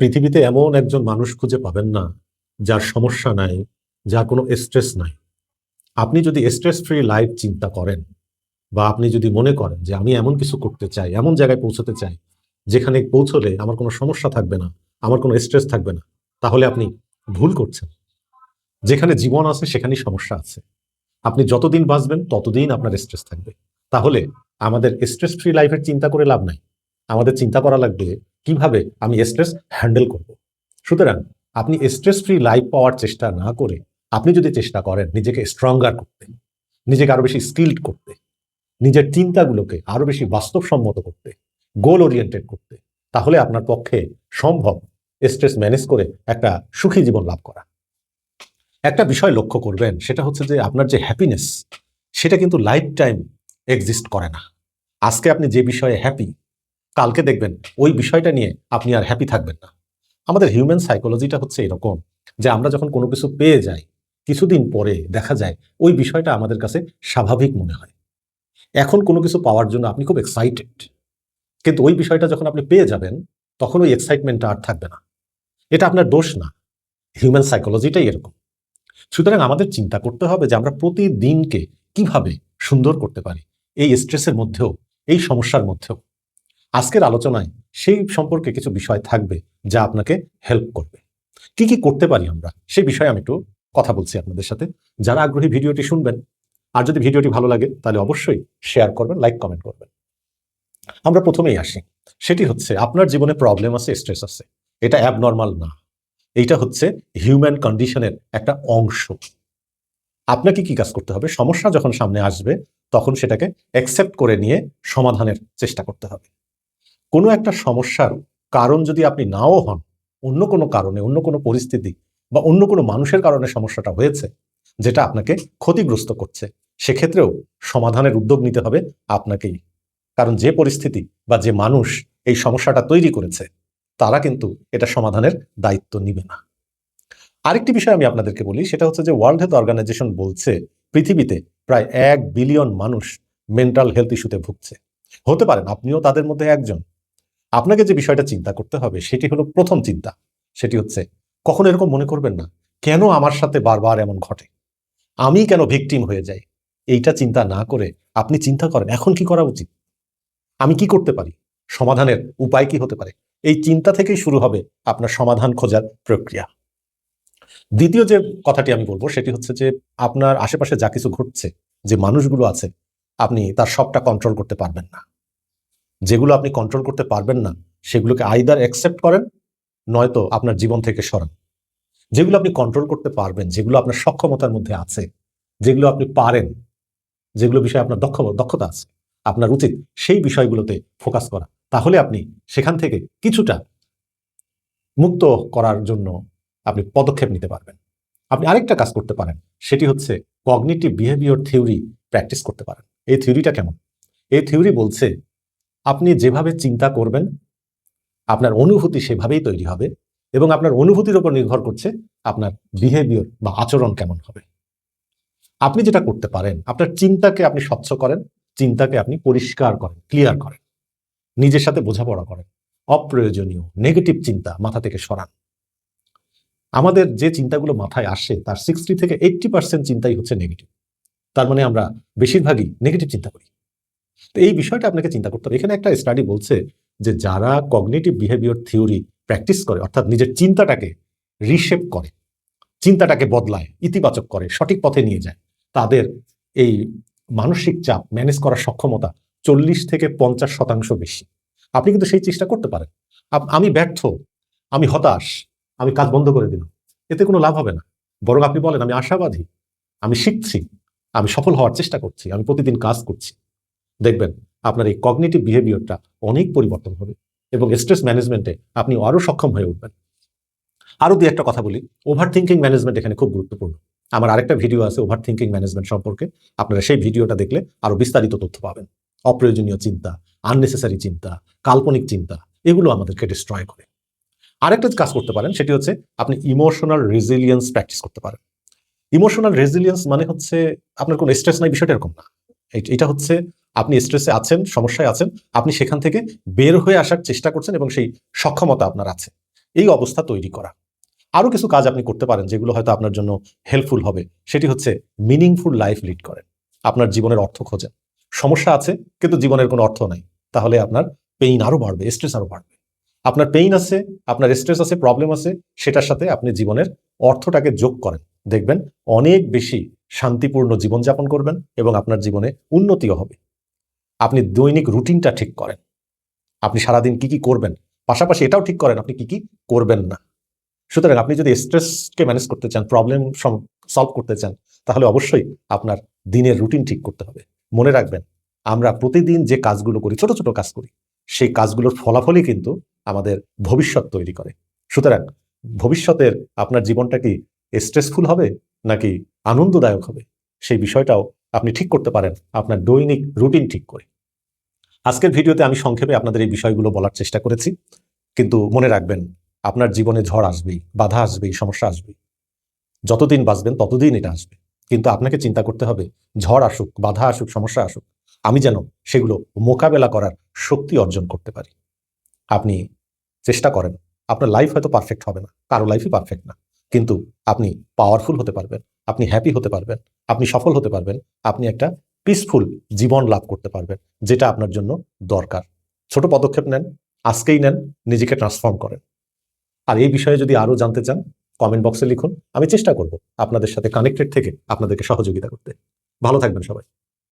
পৃথিবীতে এমন একজন মানুষ খুঁজে পাবেন না যার সমস্যা নাই, যার কোনো স্ট্রেস নাই। আপনি যদি স্ট্রেস ফ্রি লাইফ চিন্তা করেন বা আপনি যদি মনে করেন যে আমি এমন কিছু করতে চাই, এমন জায়গায় পৌঁছতে চাই যেখানে পৌঁছলে আমার কোনো সমস্যা থাকবে না, আমার কোনো স্ট্রেস থাকবে না, তাহলে আপনি ভুল করছেন। যেখানে জীবন আছে সেখানেই সমস্যা আছে। আপনি যতদিন বাঁচবেন ততদিন আপনার স্ট্রেস থাকবে। তাহলে আমাদের স্ট্রেস ফ্রি লাইফের চিন্তা করে লাভ নাই। আমাদের চিন্তা করা লাগবে কিভাবে আমি স্ট্রেস হ্যান্ডেল করব। সুতরাং আপনি স্ট্রেস ফ্রি লাইফ পাওয়ার চেষ্টা না করে আপনি যদি চেষ্টা করেন নিজেকে স্ট্রঙ্গার করতে, নিজেকে আরো বেশি স্কিলড করতে, নিজের চিন্তাগুলোকে আরো বেশি বাস্তবসম্মত করতে, গোল ওরিয়েন্টেড করতে, তাহলে আপনার পক্ষে সম্ভব স্ট্রেস ম্যানেজ করে একটা সুখী জীবন লাভ করা। একটা বিষয় লক্ষ্য করবেন, সেটা হচ্ছে যে আপনার যে হ্যাপিনেস, সেটা কিন্তু লাইফ টাইম এক্সিস্ট করে না। আজকে আপনি যে বিষয়ে হ্যাপি, কালকে দেখবেন ওই বিষয়টা নিয়ে আপনি আর হ্যাপি থাকবেন না। আমাদের হিউম্যান সাইকোলজিটা হচ্ছে এরকম যে আমরা যখন কোনো কিছু পেয়ে যাই, কিছুদিন পরে দেখা যায় ওই বিষয়টা আমাদের কাছে স্বাভাবিক মনে হয়। এখন কোনো কিছু পাওয়ার জন্য আপনি খুব এক্সাইটেড, কিন্তু ওই বিষয়টা যখন আপনি পেয়ে যাবেন তখন ওই এক্সাইটমেন্টটা আর থাকবে না। এটা আপনার দোষ না, হিউম্যান সাইকোলজিটাই এরকম। সুতরাং আমাদের চিন্তা করতে হবে যে আমরা প্রতিদিনকে কিভাবে সুন্দর করতে পারি, এই স্ট্রেসের মধ্যেও, এই সমস্যার মধ্যেও। আজকের আলোচনায় সেই সম্পর্কে কিছু বিষয় থাকবে যা আপনাকে হেল্প করবে। কি কি করতে পারি আমরা সেই বিষয়ে আমি একটু কথা বলছি আপনাদের সাথে। যারা আগ্রহী ভিডিওটি শুনবেন, আর যদি ভিডিওটি ভালো লাগে তাহলে অবশ্যই শেয়ার করবেন, লাইক কমেন্ট করবেন। আমরা প্রথমেই আসি, সেটি হচ্ছে আপনার জীবনে প্রবলেম আছে, স্ট্রেস আছে, এটা অ্যাবনর্মাল না, এইটা হচ্ছে হিউম্যান কন্ডিশনের একটা অংশ। আপনাকে কি কাজ করতে হবে? সমস্যা যখন সামনে আসবে তখন সেটাকে অ্যাকসেপ্ট করে নিয়ে সমাধানের চেষ্টা করতে হবে। কোনো একটা সমস্যার কারণ যদি আপনি নাও হন, অন্য কোনো কারণে, অন্য কোনো পরিস্থিতি বা অন্য কোনো মানুষের কারণে সমস্যাটা হয়েছে যেটা আপনাকে ক্ষতিগ্রস্ত করছে, সেক্ষেত্রেও সমাধানের উদ্যোগ নিতে হবে আপনাকেই। কারণ যে পরিস্থিতি বা যে মানুষ এই সমস্যাটা তৈরি করেছে তারা কিন্তু এটা সমাধানের দায়িত্ব নিবে না। আরেকটি বিষয় আমি আপনাদেরকে বলি, সেটা হচ্ছে যে ওয়ার্ল্ড হেলথ অর্গানাইজেশন বলছে পৃথিবীতে প্রায় 1 বিলিয়ন মানুষ মেন্টাল হেলথ ইস্যুতে ভুগছে। হতে পারেন আপনিও তাদের মধ্যে একজন। আপনাকে যে বিষয়টা চিন্তা করতে হবে সেটি হলো, প্রথম চিন্তা সেটি হচ্ছে কখনো এরকম মনে করবেন না কেন আমার সাথে বারবার এমন ঘটে, আমি কেন ভিকটিম হয়ে যাই। এইটা চিন্তা না করে আপনি চিন্তা করেন এখন কি করা উচিত, আমি কি করতে পারি, সমাধানের উপায় কি হতে পারে। এই চিন্তা থেকেই শুরু হবে আপনার সমাধান খোঁজার প্রক্রিয়া। দ্বিতীয় যে কথাটি আমি বলবো সেটি হচ্ছে যে আপনার আশেপাশে যা কিছু ঘটছে, যে মানুষগুলো আছে, আপনি তার সবটা কন্ট্রোল করতে পারবেন না। যেগুলো আপনি কন্ট্রোল করতে পারবেন না সেগুলোকে আইদার অ্যাকসেপ্ট করেন, নয়তো আপনার জীবন থেকে সরান। যেগুলো আপনি কন্ট্রোল করতে পারবেন, যেগুলো আপনার সক্ষমতার মধ্যে আছে, যেগুলো আপনি পারেন, যেগুলো বিষয়ে আপনার দক্ষতা আছে, আপনার উচিত সেই বিষয়গুলোতে ফোকাস করা। তাহলে আপনি সেখান থেকে কিছুটা মুক্ত করার জন্য আপনি পদক্ষেপ নিতে পারবেন। আপনি আরেকটা কাজ করতে পারেন, সেটি হচ্ছে কগনিটিভ বিহেভিয়ার থিওরি প্র্যাকটিস করতে পারেন। এই থিওরিটা কেমন? এই থিওরি বলছে আপনি যেভাবে চিন্তা করবেন আপনার অনুভূতি সেভাবেই তৈরি হবে, এবং আপনার অনুভূতির উপর নির্ভর করছে আপনার বিহেভিয়ার বা আচরণ কেমন হবে। আপনি যেটা করতে পারেন, আপনার চিন্তাকে আপনি স্বচ্ছ করেন, চিন্তাকে আপনি পরিষ্কার করেন, ক্লিয়ার করেন, নিজের সাথে বোঝাপড়া করেন। অপ্রয়োজনীয় নেগেটিভ চিন্তা মাথা থেকে সরান। আমাদের যে চিন্তাগুলো মাথায় আসে তার 60 থেকে 80% চিন্তাই হচ্ছে নেগেটিভ। তার মানে আমরা বেশিরভাগই নেগেটিভ চিন্তা করি। তো এই বিষয়টা আপনাকে চিন্তা করতে হবে। এখানে একটা স্টাডি বলছে যে যারা কগনিটিভ বিহেভিয়ার থিওরি প্র্যাকটিস করে, অর্থাৎ নিজের চিন্তাটাকে রিশেপ করে, চিন্তাটাকে বদলায়, ইতিবাচক করে, সঠিক পথে নিয়ে যায়, তাদের এই মানসিক চাপ ম্যানেজ করার সক্ষমতা 40 থেকে 50% বেশি। আপনি কিন্তু সেই চেষ্টা করতে পারেন। আমি ব্যর্থ, আমি হতাশ, আমি কাজ বন্ধ করে দিলাম, এতে কোনো লাভ হবে না। বরং আপনি বলেন আমি আশাবাদী, আমি শিখছি, আমি সফল হওয়ার চেষ্টা করছি, আমি প্রতিদিন কাজ করছি। দেখবেন আপনার এই কগনিটিভ বিহেভিয়ারটা অনেক পরিবর্তন হবে এবং স্ট্রেস ম্যানেজমেন্টে আপনি আরো সক্ষম হয়ে উঠবেন। আরো দুই একটা কথা বলি, ওভার থিঙ্কিং ম্যানেজমেন্ট এখানে খুব গুরুত্বপূর্ণ। আমার আরেকটা ভিডিও আছে ওভার থিঙ্কিং ম্যানেজমেন্ট সম্পর্কে, আপনারা সেই ভিডিওটা দেখলে আরো বিস্তারিত তথ্য পাবেন। অপ্রয়োজনীয় চিন্তা, আননেসেসারি চিন্তা, কাল্পনিক চিন্তা, এগুলো আমাদেরকে ডিস্ট্রয় করে। আরেকটা কাজ করতে পারেন, সেটি হচ্ছে আপনি ইমোশনাল রেজিলিয়েন্স প্র্যাকটিস করতে পারেন। ইমোশনাল রেজিলিয়েন্স মানে হচ্ছে আপনার কোনো স্ট্রেস নাই, বিষয়টা এরকম না। এটা হচ্ছে আপনি স্ট্রেসে আছেন, সমস্যায় আছেন, আপনি সেখান থেকে বের হয়ে আসার চেষ্টা করছেন এবং সেই সক্ষমতা আপনার আছে। এই অবস্থা তৈরি করা। আরও কিছু কাজ আপনি করতে পারেন যেগুলো হয়তো আপনার জন্য হেল্পফুল হবে। সেটি হচ্ছে মিনিংফুল লাইফ লিড করেন। আপনার জীবনের অর্থ খোঁজেন। সমস্যা আছে কিন্তু জীবনের কোনো অর্থ নাই, তাহলে আপনার পেইন আরও বাড়বে, স্ট্রেস আরও বাড়বে। আপনার পেইন আছে, আপনার স্ট্রেস আছে, প্রবলেম আছে, সেটার সাথে আপনি জীবনের অর্থটাকে যোগ করেন, দেখবেন অনেক বেশি শান্তিপূর্ণ জীবনযাপন করবেন এবং আপনার জীবনে উন্নতিও হবে। আপনি দৈনিক রুটিনটা ঠিক করেন, আপনি সারাদিন কি কি করবেন, পাশাপাশি এটাও ঠিক করেন আপনি কি কি করবেন না। সুতরাং আপনি যদি স্ট্রেসকে ম্যানেজ করতে চান, প্রবলেম সলভ করতে চান, তাহলে অবশ্যই আপনার দিনের রুটিন ঠিক করতে হবে। মনে রাখবেন, আমরা প্রতিদিন যে কাজগুলো করি, ছোট ছোট কাজ করি, সেই কাজগুলোর ফলাফলই কিন্তু আমাদের ভবিষ্যৎ তৈরি করে। সুতরাং ভবিষ্যতের আপনার জীবনটা কি স্ট্রেসফুল হবে নাকি আনন্দদায়ক হবে, সেই বিষয়টাও আপনি ঠিক করতে পারেন আপনার দৈনিক রুটিন ঠিক করে। আজকের ভিডিওতে আমি সংক্ষেপে আপনাদের এই বিষয়গুলো বলার চেষ্টা করেছি, কিন্তু মনে রাখবেন, আপনার জীবনে ঝড় আসবেই, বাধা আসবেই, সমস্যা আসবেই। যতদিন বাঁচবেন ততদিন এটা আসবে, কিন্তু আপনাকে চিন্তা করতে হবে, ঝড় আসুক, বাধা আসুক, সমস্যা আসুক, আমি যেন সেগুলো মোকাবেলা করার শক্তি অর্জন করতে পারি। আপনি চেষ্টা করেন। আপনার লাইফ হয়তো পারফেক্ট হবে না, কারো লাইফই পারফেক্ট না, কিন্তু আপনি পাওয়ারফুল হতে পারবেন, আপনি হ্যাপি হতে পারবেন, আপনি সফল হতে পারবেন, আপনি একটা পিসফুল জীবন লাভ করতে পারবেন, যেটা আপনার জন্য দরকার। ছোট পদক্ষেপ নেন, আজকেই নেন, নিজেকে ট্রান্সফর্ম করেন। আর এই বিষয়ে যদি আরও জানতে চান, কমেন্ট বক্সে লিখুন, আমি চেষ্টা করব আপনাদের সাথে কানেক্টেড থেকে আপনাদেরকে সহযোগিতা করতে। ভালো থাকবেন সবাই।